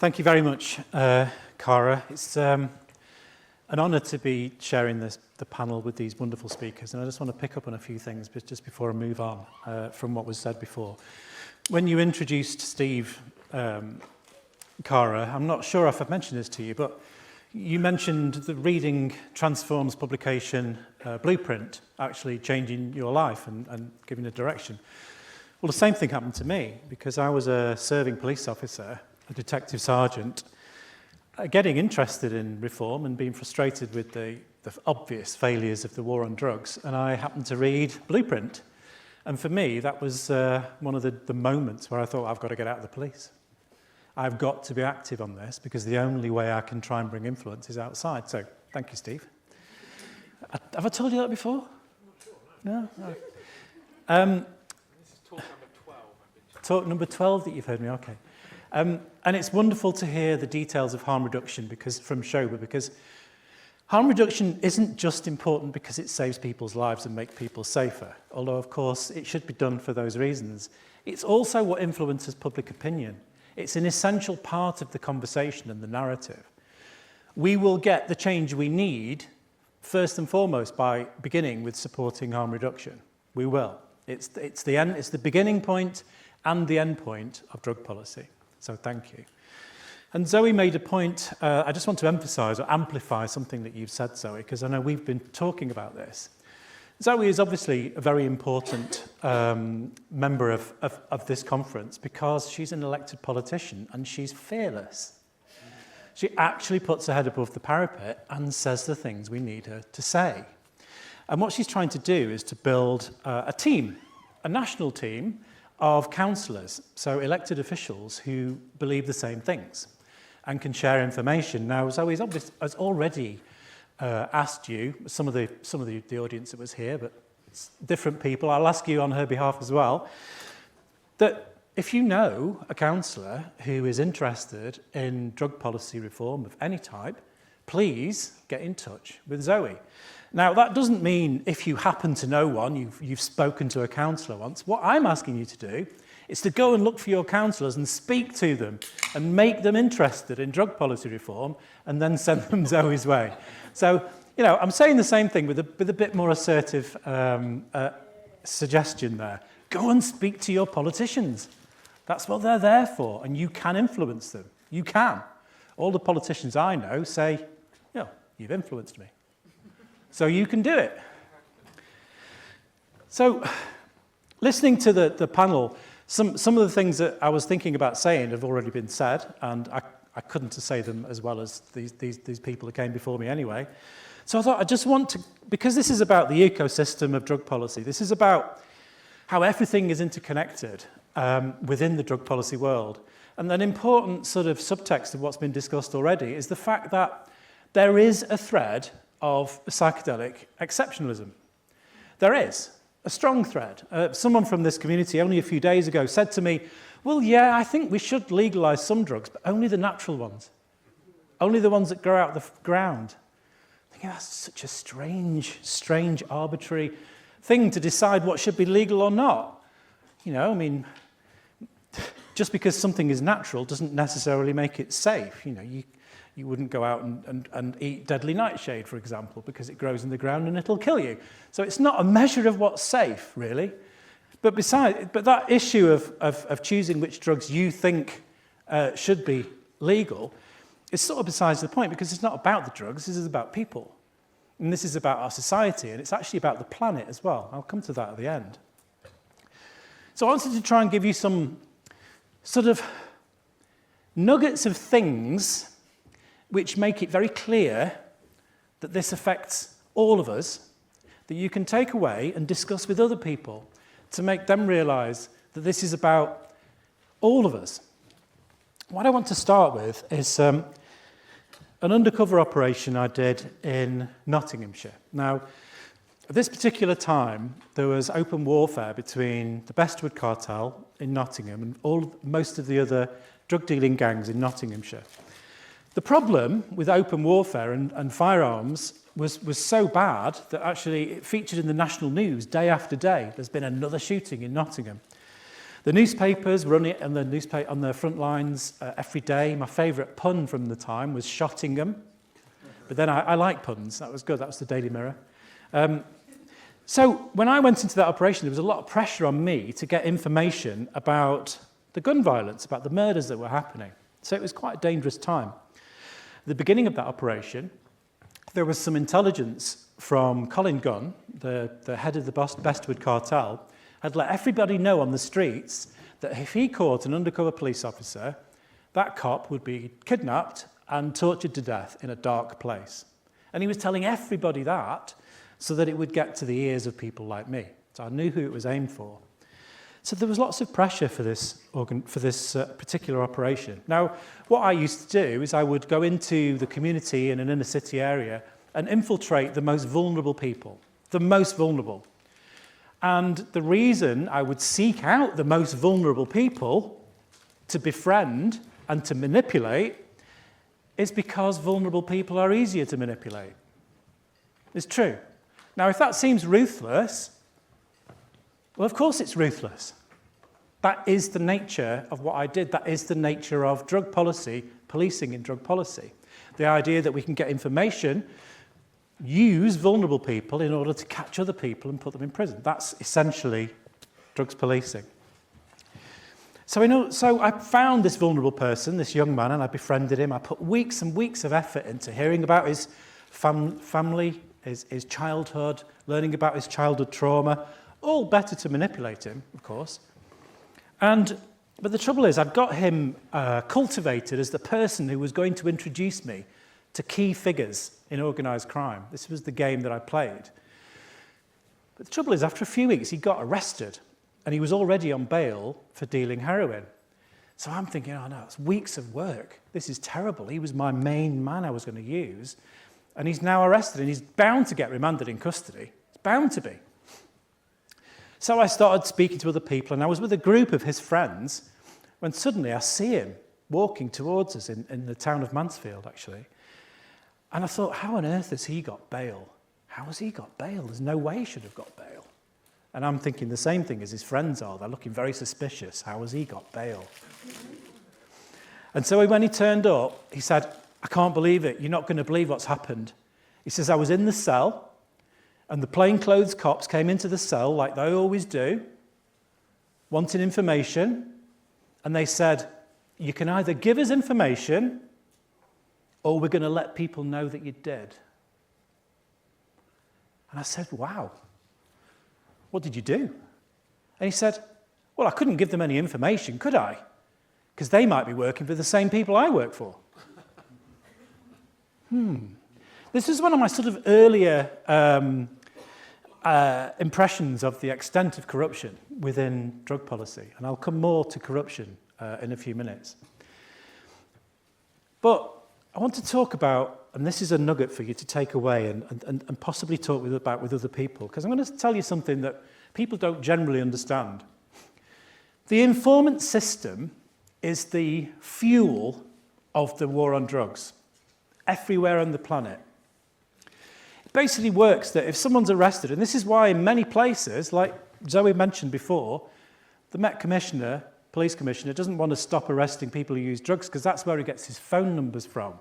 Thank you very much, Cara. It's an honour to be sharing the panel with these wonderful speakers, and I just want to pick up on a few things just before I move on from what was said before. When you introduced Steve, Cara, I'm not sure if I've mentioned this to you, but you mentioned the reading Transform's publication Blueprint actually changing your life and giving a direction. Well, the same thing happened to me because I was a serving police officer, a detective sergeant, getting interested in reform and being frustrated with the obvious failures of the war on drugs. And I happened to read Blueprint. And for me, that was one of the moments where I thought, I've got to get out of the police. I've got to be active on this because the only way I can try and bring influence is outside. So, thank you, Steve. Have I told you that before? No? No. This is talk number 12. Talk number 12 that you've heard me, okay. And it's wonderful to hear the details of harm reduction from Shoba, because harm reduction isn't just important because it saves people's lives and makes people safer, although, of course, it should be done for those reasons. It's also what influences public opinion. It's an essential part of the conversation and the narrative. We will get the change we need, first and foremost, by beginning with supporting harm reduction. We will. It's the beginning point and the end point of drug policy. So thank you. And Zoe made a point, I just want to emphasise or amplify something that you've said, Zoe, because I know we've been talking about this. Zoe is obviously a very important member of this conference because she's an elected politician and she's fearless. She actually puts her head above the parapet and says the things we need her to say. And what she's trying to do is to build a team, a national team, of councillors, so elected officials who believe the same things and can share information. Now, Zoe has already asked you, some of the audience that was here, but different people, I'll ask you on her behalf as well, that if you know a councillor who is interested in drug policy reform of any type, please get in touch with Zoe. Now, that doesn't mean if you happen to know one, you've spoken to a councillor once. What I'm asking you to do is to go and look for your councillors and speak to them and make them interested in drug policy reform and then send them Zoe's way. So, you know, I'm saying the same thing with a bit more assertive suggestion there. Go and speak to your politicians. That's what they're there for, and you can influence them. You can. All the politicians I know say, you know, you've influenced me. So you can do it. So, listening to the panel, some of the things that I was thinking about saying have already been said, and I couldn't say them as well as these people that came before me anyway. So I thought I just want to, because this is about the ecosystem of drug policy, this is about how everything is interconnected within the drug policy world. And an important sort of subtext of what's been discussed already is the fact that there is a thread of psychedelic exceptionalism. There is a strong thread. Someone from this community only a few days ago said to me, well, yeah, I think we should legalise some drugs, but only the natural ones. Only the ones that grow out of the ground. I think that's such a strange, arbitrary thing to decide what should be legal or not. You know, I mean, just because something is natural doesn't necessarily make it safe. You know, you wouldn't go out and eat deadly nightshade, for example, because it grows in the ground and it'll kill you. So it's not a measure of what's safe, really. But that issue of choosing which drugs you think should be legal is sort of besides the point, because it's not about the drugs, this is about people. And this is about our society, and it's actually about the planet as well. I'll come to that at the end. So I wanted to try and give you some sort of nuggets of things which make it very clear that this affects all of us, that you can take away and discuss with other people to make them realise that this is about all of us. What I want to start with is an undercover operation I did in Nottinghamshire. Now, at this particular time, there was open warfare between the Bestwood cartel in Nottingham and most of the other drug-dealing gangs in Nottinghamshire. The problem with open warfare and firearms was so bad that actually it featured in the national news day after day. There's been another shooting in Nottingham. The newspapers were on the front lines every day. My favourite pun from the time was Shottingham. But then I like puns. That was good. That was the Daily Mirror. So when I went into that operation, there was a lot of pressure on me to get information about the gun violence, about the murders that were happening. So it was quite a dangerous time. At the beginning of that operation, there was some intelligence from Colin Gunn, the head of the Bestwood cartel, had let everybody know on the streets that if he caught an undercover police officer, that cop would be kidnapped and tortured to death in a dark place. And he was telling everybody that so that it would get to the ears of people like me. So I knew who it was aimed for. So there was lots of pressure for this particular operation. Now, what I used to do is I would go into the community in an inner city area and infiltrate the most vulnerable people, the most vulnerable. And the reason I would seek out the most vulnerable people to befriend and to manipulate is because vulnerable people are easier to manipulate. It's true. Now, if that seems ruthless, well, of course it's ruthless. That is the nature of what I did. That is the nature of drug policy, policing in drug policy. The idea that we can get information, use vulnerable people in order to catch other people and put them in prison. That's essentially drugs policing. So I found this vulnerable person, this young man, and I befriended him. I put weeks and weeks of effort into hearing about his family, his childhood, learning about his childhood trauma, all better to manipulate him, of course. But the trouble is, I've got him cultivated as the person who was going to introduce me to key figures in organised crime. This was the game that I played. But the trouble is, after a few weeks, he got arrested, and he was already on bail for dealing heroin. So I'm thinking, oh no, it's weeks of work. This is terrible. He was my main man I was going to use, and he's now arrested, and he's bound to get remanded in custody. It's bound to be. So I started speaking to other people, and I was with a group of his friends when suddenly I see him walking towards us in the town of Mansfield, actually. And I thought, how on earth has he got bail? How has he got bail? There's no way he should have got bail. And I'm thinking the same thing as his friends are. They're looking very suspicious. How has he got bail? And so when he turned up, he said, I can't believe it. You're not going to believe what's happened. He says, I was in the cell, and the plainclothes cops came into the cell like they always do, wanting information, and they said, you can either give us information or we're going to let people know that you're dead. And I said, wow, what did you do? And he said, well, I couldn't give them any information, could I? Because they might be working for the same people I work for. This is one of my sort of earlier impressions of the extent of corruption within drug policy. And I'll come more to corruption in a few minutes. But I want to talk about, and this is a nugget for you to take away and possibly talk about with other people, because I'm going to tell you something that people don't generally understand. The informant system is the fuel of the war on drugs everywhere on the planet. It basically works that if someone's arrested, and this is why in many places, like Zoe mentioned before, the Met Commissioner, Police Commissioner, doesn't want to stop arresting people who use drugs because that's where he gets his phone numbers from.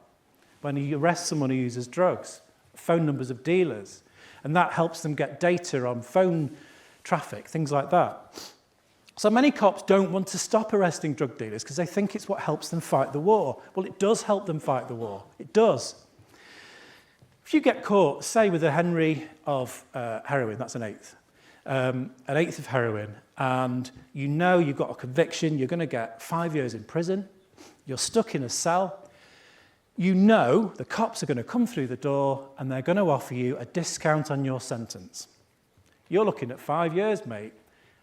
When he arrests someone who uses drugs, phone numbers of dealers, and that helps them get data on phone traffic, things like that. So many cops don't want to stop arresting drug dealers because they think it's what helps them fight the war. Well, it does help them fight the war. It does. If you get caught, say, with a Henry of heroin, that's an eighth of heroin, and you know you've got a conviction, you're going to get 5 years in prison, you're stuck in a cell, you know the cops are going to come through the door and they're going to offer you a discount on your sentence. You're looking at 5 years, mate.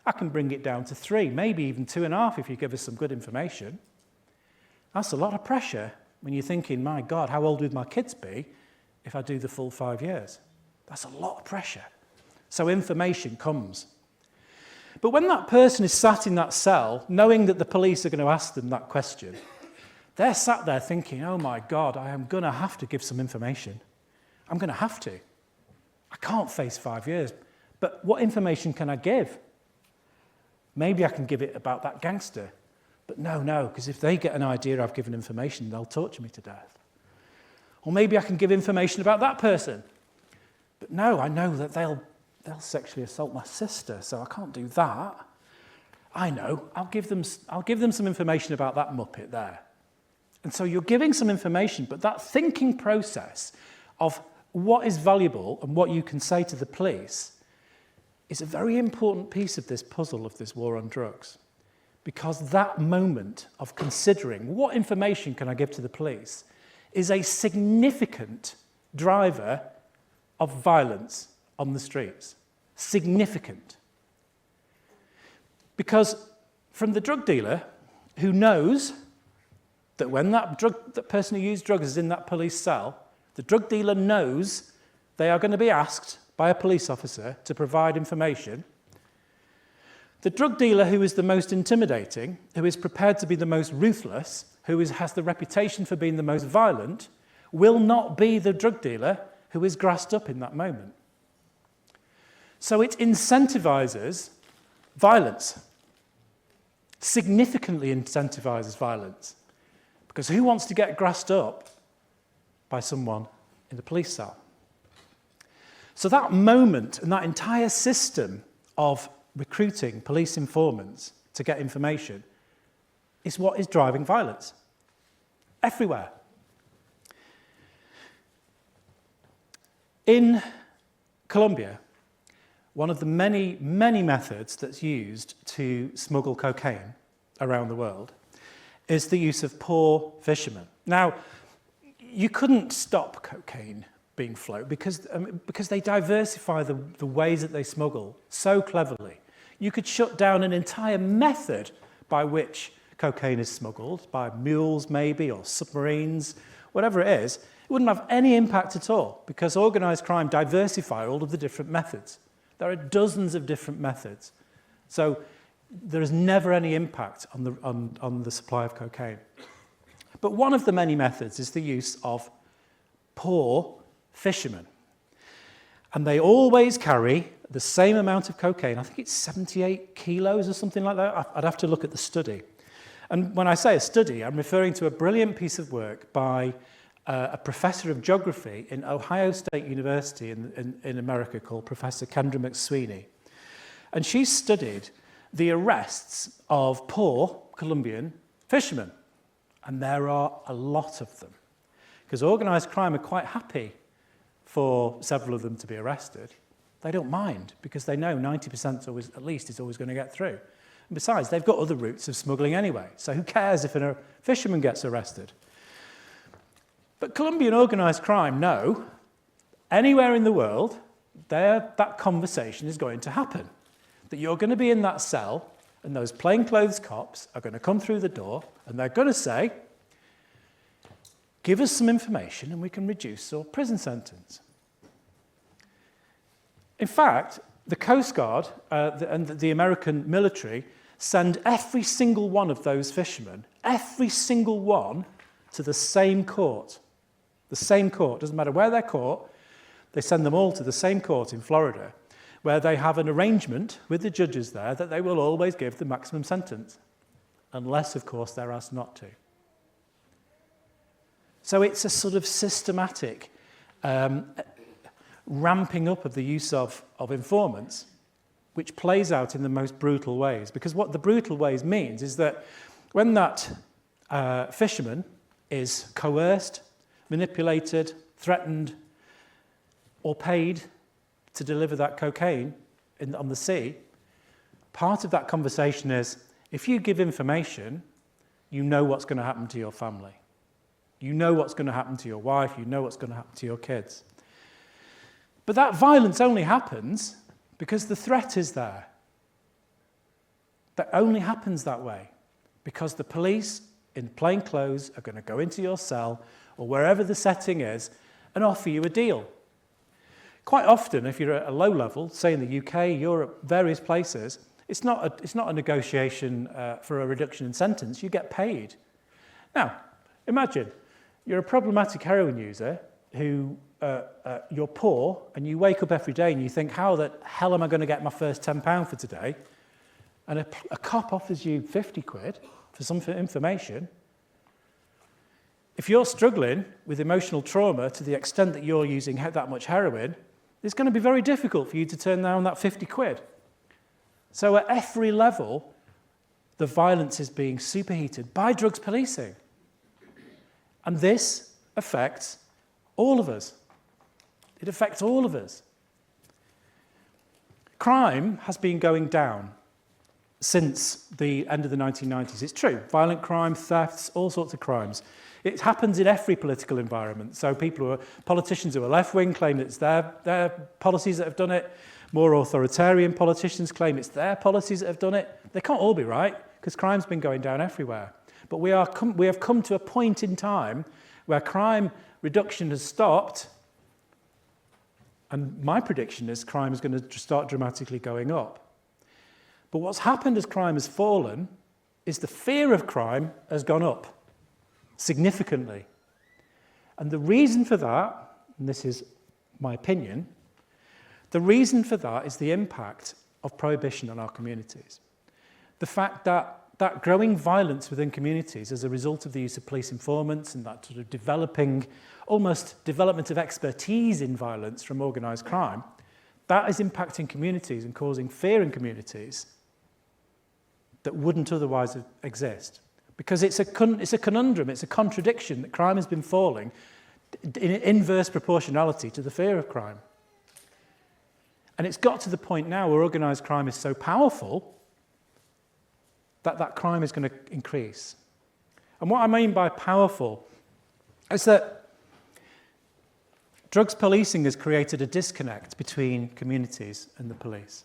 I can bring it down to 3, maybe even 2.5 if you give us some good information. That's a lot of pressure when you're thinking, my God, how old would my kids be if I do the full 5 years? That's a lot of pressure. So information comes. But when that person is sat in that cell, knowing that the police are going to ask them that question, they're sat there thinking, oh my God, I am going to have to give some information. I'm going to have to. I can't face 5 years. But what information can I give? Maybe I can give it about that gangster. But no, because if they get an idea I've given information, they'll torture me to death. Or maybe I can give information about that person. But no, I know that they'll sexually assault my sister, so I can't do that. I know, I'll give them some information about that muppet there. And so you're giving some information, but that thinking process of what is valuable and what you can say to the police is a very important piece of this puzzle of this war on drugs. Because that moment of considering what information can I give to the police is a significant driver of violence on the streets. Significant. Because from the drug dealer who knows that when that person who used drugs is in that police cell, the drug dealer knows they are going to be asked by a police officer to provide information. The drug dealer who is the most intimidating, who is prepared to be the most ruthless, who has the reputation for being the most violent, will not be the drug dealer who is grassed up in that moment. So it incentivizes violence, significantly incentivizes violence. Because who wants to get grassed up by someone in the police cell? So that moment and that entire system of recruiting police informants to get information is what is driving violence everywhere. In Colombia, one of the many, many methods that's used to smuggle cocaine around the world is the use of poor fishermen. Now, you couldn't stop cocaine being flowed because they diversify the ways that they smuggle so cleverly. You could shut down an entire method by which cocaine is smuggled, by mules maybe, or submarines, whatever it is. It wouldn't have any impact at all because organised crime diversify all of the different methods. There are dozens of different methods. So there is never any impact on the supply of cocaine. But one of the many methods is the use of poor fishermen. And they always carry the same amount of cocaine. I think it's 78 kilos or something like that. I'd have to look at the study. And when I say a study, I'm referring to a brilliant piece of work by a professor of geography in Ohio State University in America called Professor Kendra McSweeney. And she studied the arrests of poor Colombian fishermen. And there are a lot of them. Because organised crime are quite happy for several of them to be arrested. They don't mind because they know 90% always, at least is always going to get through. And besides, they've got other routes of smuggling anyway. So who cares if a fisherman gets arrested? But Colombian organised crime know anywhere in the world that conversation is going to happen. That you're going to be in that cell and those plainclothes cops are going to come through the door and they're going to say, give us some information and we can reduce your prison sentence. In fact, the Coast Guard and the American military send every single one of those fishermen, every single one, to the same court. The same court, doesn't matter where they're caught, they send them all to the same court in Florida, where they have an arrangement with the judges there that they will always give the maximum sentence, unless, of course, they're asked not to. So it's a sort of systematic ramping up of the use of informants, which plays out in the most brutal ways. Because what the brutal ways means is that when that fisherman is coerced, manipulated, threatened, or paid to deliver that cocaine on the sea, part of that conversation is, if you give information, you know what's going to happen to your family. You know what's going to happen to your wife. You know what's going to happen to your kids. But that violence only happens because the threat is there. That only happens that way because the police in plain clothes are going to go into your cell or wherever the setting is and offer you a deal. Quite often, if you're at a low level, say in the UK, Europe, various places, it's not a negotiation for a reduction in sentence. You get paid. Now, imagine you're a problematic heroin user who you're poor and you wake up every day and you think, how the hell am I going to get my first £10 for today? and a cop offers you 50 quid for some information, if you're struggling with emotional trauma to the extent that you're using that much heroin, it's going to be very difficult for you to turn down that 50 quid. So at every level, the violence is being superheated by drugs policing. And this affects all of us. It affects all of us. Crime has been going down since the end of the 1990s. It's true. Violent crime, thefts, all sorts of crimes. It happens in every political environment. So politicians who are left-wing claim that it's their policies that have done it. More authoritarian politicians claim it's their policies that have done it. They can't all be right, because crime's been going down everywhere. But we have come to a point in time where crime reduction has stopped, and my prediction is crime is going to start dramatically going up. But what's happened as crime has fallen is the fear of crime has gone up significantly. And the reason for that, and this is my opinion, the reason for that is the impact of prohibition on our communities. The fact that growing violence within communities as a result of the use of police informants and that sort of development of expertise in violence from organised crime, that is impacting communities and causing fear in communities that wouldn't otherwise exist. Because it's a conundrum, it's a contradiction that crime has been falling in inverse proportionality to the fear of crime. And it's got to the point now where organised crime is so powerful that crime is going to increase. And what I mean by powerful is that drugs policing has created a disconnect between communities and the police.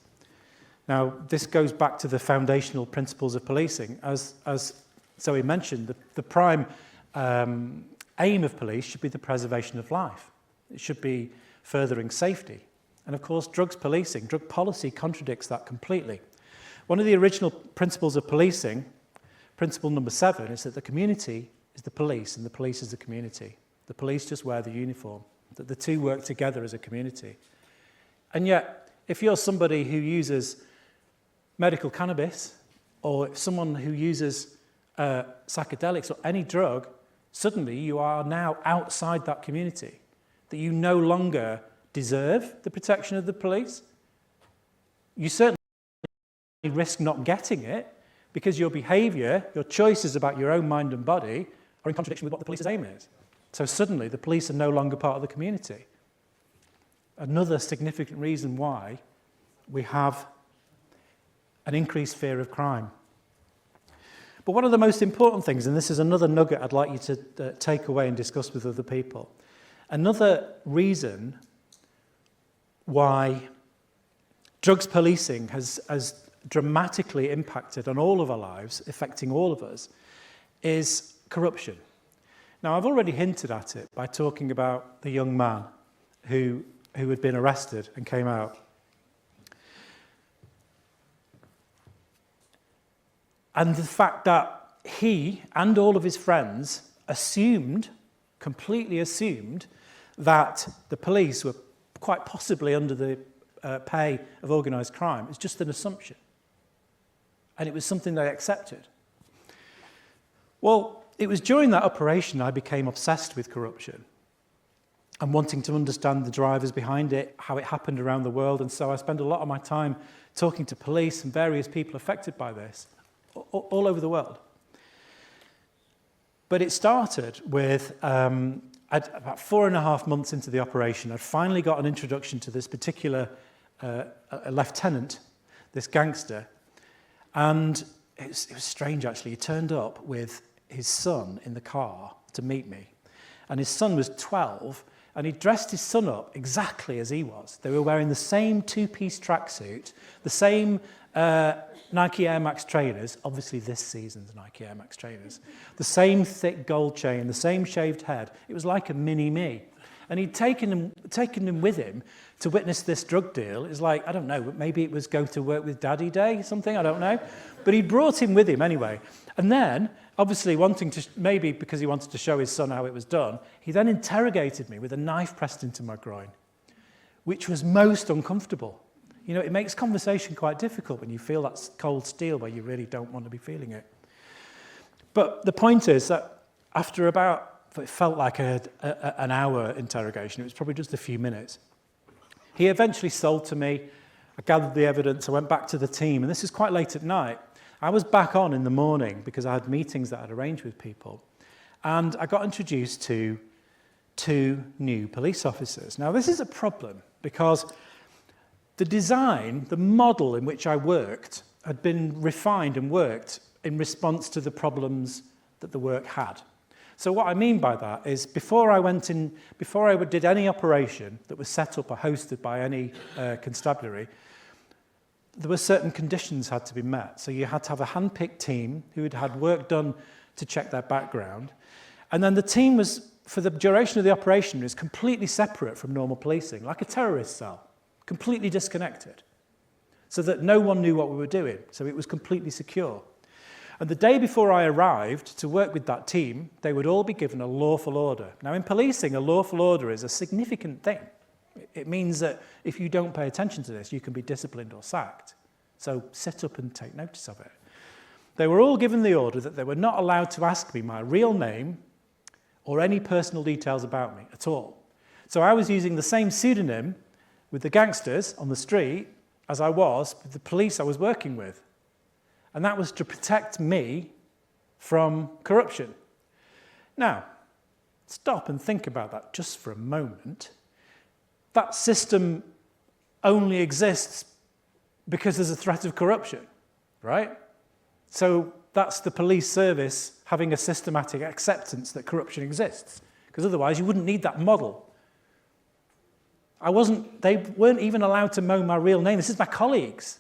Now, this goes back to the foundational principles of policing. As Zoe mentioned, the prime aim of police should be the preservation of life. It should be furthering safety. And of course, drugs policing, drug policy contradicts that completely. One of the original principles of policing, principle number 7, is that the community is the police and the police is the community. The police just wear the uniform, that the two work together as a community. And yet, if you're somebody who uses medical cannabis, or someone who uses psychedelics or any drug, suddenly you are now outside that community, that you no longer deserve the protection of the police. You certainly risk not getting it because your behaviour, your choices about your own mind and body are in contradiction with what the police's aim is. So suddenly the police are no longer part of the community. Another significant reason why we have an increased fear of crime. But one of the most important things, and this is another nugget I'd like you to take away and discuss with other people, another reason why drugs policing has dramatically impacted on all of our lives, affecting all of us, is corruption. Now, I've already hinted at it by talking about the young man who had been arrested and came out. And the fact that he and all of his friends completely assumed, that the police were quite possibly under the pay of organised crime is just an assumption. And it was something they accepted. Well, it was during that operation I became obsessed with corruption and wanting to understand the drivers behind it, how it happened around the world. And so I spent a lot of my time talking to police and various people affected by this all over the world. But it started with, about 4.5 months into the operation, I'd finally got an introduction to this particular a lieutenant, this gangster. And it was strange, actually. He turned up with his son in the car to meet me. And his son was 12, and he dressed his son up exactly as he was. They were wearing the same two-piece tracksuit, the same Nike Air Max trainers, obviously this season's Nike Air Max trainers, the same thick gold chain, the same shaved head. It was like a mini-me. And he'd taken him with him to witness this drug deal. It was like, I don't know, but maybe it was go to work with Daddy Day or something, I don't know. But he brought him with him anyway. And then, obviously wanting to, maybe because he wanted to show his son how it was done, he then interrogated me with a knife pressed into my groin, which was most uncomfortable. You know, it makes conversation quite difficult when you feel that cold steel where you really don't want to be feeling it. But the point is that after it felt like an hour interrogation, it was probably just a few minutes, he eventually sold to me. I gathered the evidence, I went back to the team, and this is quite late at night. I was back on in the morning because I had meetings that I'd arranged with people, and I got introduced to 2 new police officers. Now, this is a problem because the design, the model in which I worked, had been refined and worked in response to the problems that the work had. So what I mean by that is before I did any operation that was set up or hosted by any constabulary, there were certain conditions had to be met. So you had to have a hand-picked team who had had work done to check their background. And then the team was, for the duration of the operation, was completely separate from normal policing, like a terrorist cell, completely disconnected, so that no one knew what we were doing. So it was completely secure. And the day before I arrived to work with that team, they would all be given a lawful order. Now, in policing, a lawful order is a significant thing. It means that if you don't pay attention to this, you can be disciplined or sacked. So sit up and take notice of it. They were all given the order that they were not allowed to ask me my real name or any personal details about me at all. So I was using the same pseudonym with the gangsters on the street as I was with the police I was working with. And that was to protect me from corruption. Now, stop and think about that just for a moment. That system only exists because there's a threat of corruption, right? So that's the police service having a systematic acceptance that corruption exists, because otherwise you wouldn't need that model. They weren't even allowed to know my real name. This is my colleagues.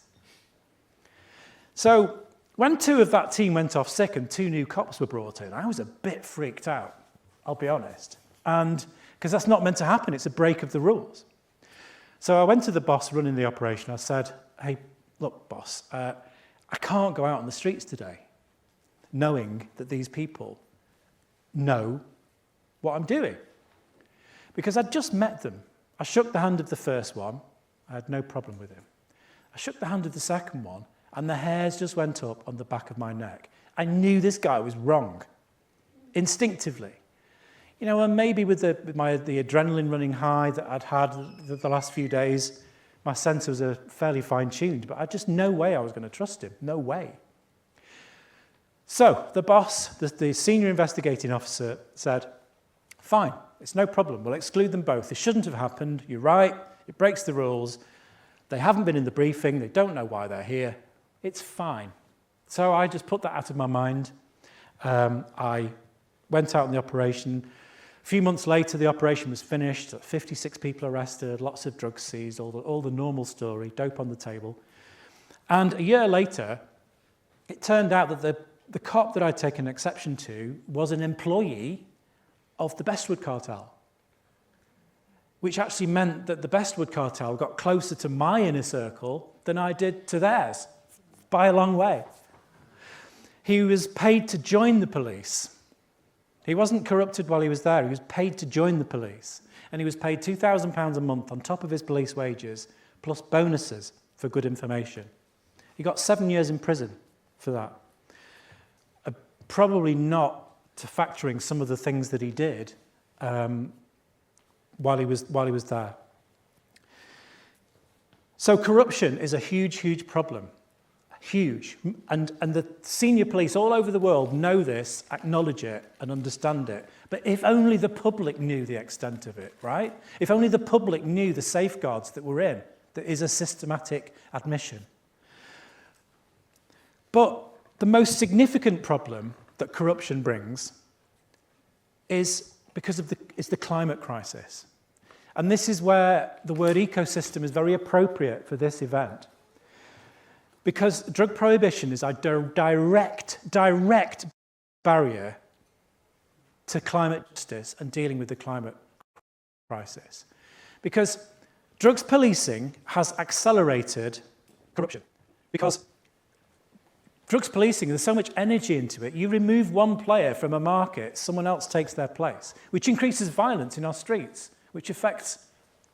So when 2 of that team went off sick and 2 new cops were brought in, I was a bit freaked out, I'll be honest. And because that's not meant to happen, it's a break of the rules. So I went to the boss running the operation. I said, hey, look, boss, I can't go out on the streets today knowing that these people know what I'm doing. Because I'd just met them. I shook the hand of the first one. I had no problem with him. I shook the hand of the second one, and the hairs just went up on the back of my neck. I knew this guy was wrong, instinctively. You know, and maybe with the adrenaline running high that I'd had the last few days, my sensors are fairly fine-tuned, but I just no way I was going to trust him. No way. So the boss, the senior investigating officer, said, fine, it's no problem. We'll exclude them both. It shouldn't have happened. You're right. It breaks the rules. They haven't been in the briefing. They don't know why they're here. It's fine. So I just put that out of my mind. I went out on the operation. A few months later, the operation was finished. 56 people arrested, lots of drugs seized, all the normal story, dope on the table. And a year later, it turned out that the cop that I'd taken exception to was an employee of the Bestwood cartel, which actually meant that the Bestwood cartel got closer to my inner circle than I did to theirs, by a long way. He was paid to join the police. He wasn't corrupted while he was there. He was paid to join the police. And he was paid £2,000 a month on top of his police wages, plus bonuses for good information. He got 7 years in prison for that. Probably not to factoring some of the things that he did while he was there. So corruption is a huge, huge problem. Huge. And the senior police all over the world know this, acknowledge it, and understand it. But if only the public knew the extent of it, right? If only the public knew the safeguards that we're in, that is a systematic admission. But the most significant problem that corruption brings is the climate crisis. And this is where the word ecosystem is very appropriate for this event. Because drug prohibition is a direct barrier to climate justice and dealing with the climate crisis. Because drugs policing has accelerated corruption. Because drugs policing, there's so much energy into it. You remove one player from a market, someone else takes their place, which increases violence in our streets, which affects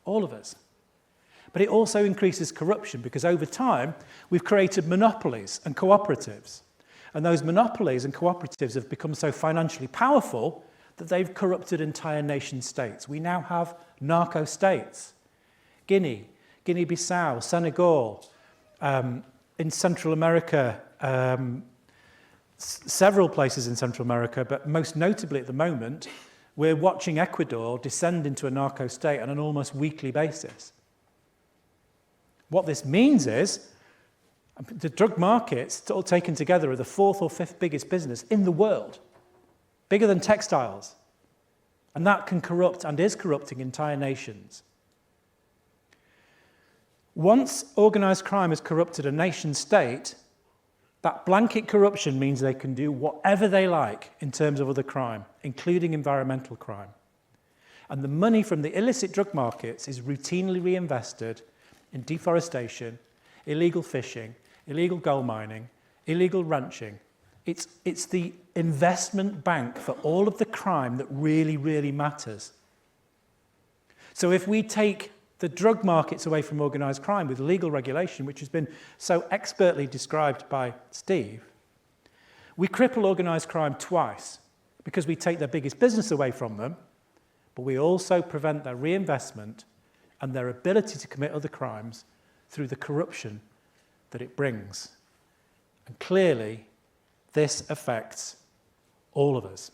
all of us. But it also increases corruption because over time, we've created monopolies and cooperatives. And those monopolies and cooperatives have become so financially powerful that they've corrupted entire nation states. We now have narco-states. Guinea, Guinea-Bissau, Senegal, in Central America, several places in Central America, but most notably at the moment, we're watching Ecuador descend into a narco-state on an almost weekly basis. What this means is the drug markets, all taken together, are the fourth or fifth biggest business in the world, bigger than textiles. And that can corrupt and is corrupting entire nations. Once organised crime has corrupted a nation state, that blanket corruption means they can do whatever they like in terms of other crime, including environmental crime. And the money from the illicit drug markets is routinely reinvested in deforestation, illegal fishing, illegal gold mining, illegal ranching. It's the investment bank for all of the crime that really, really matters. So if we take the drug markets away from organised crime with legal regulation, which has been so expertly described by Steve, we cripple organised crime twice because we take their biggest business away from them, but we also prevent their reinvestment and their ability to commit other crimes through the corruption that it brings. And clearly, this affects all of us.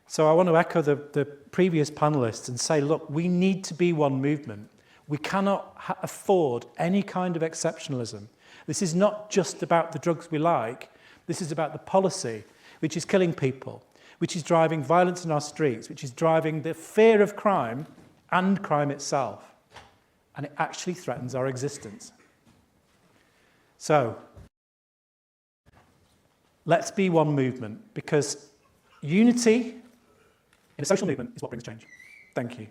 So I want to echo the previous panelists and say, look, we need to be one movement. We cannot afford any kind of exceptionalism. This is not just about the drugs we like. This is about the policy, which is killing people, which is driving violence in our streets, which is driving the fear of crime and crime itself. And it actually threatens our existence. So, let's be one movement, because unity in a social movement is what brings change. Thank you.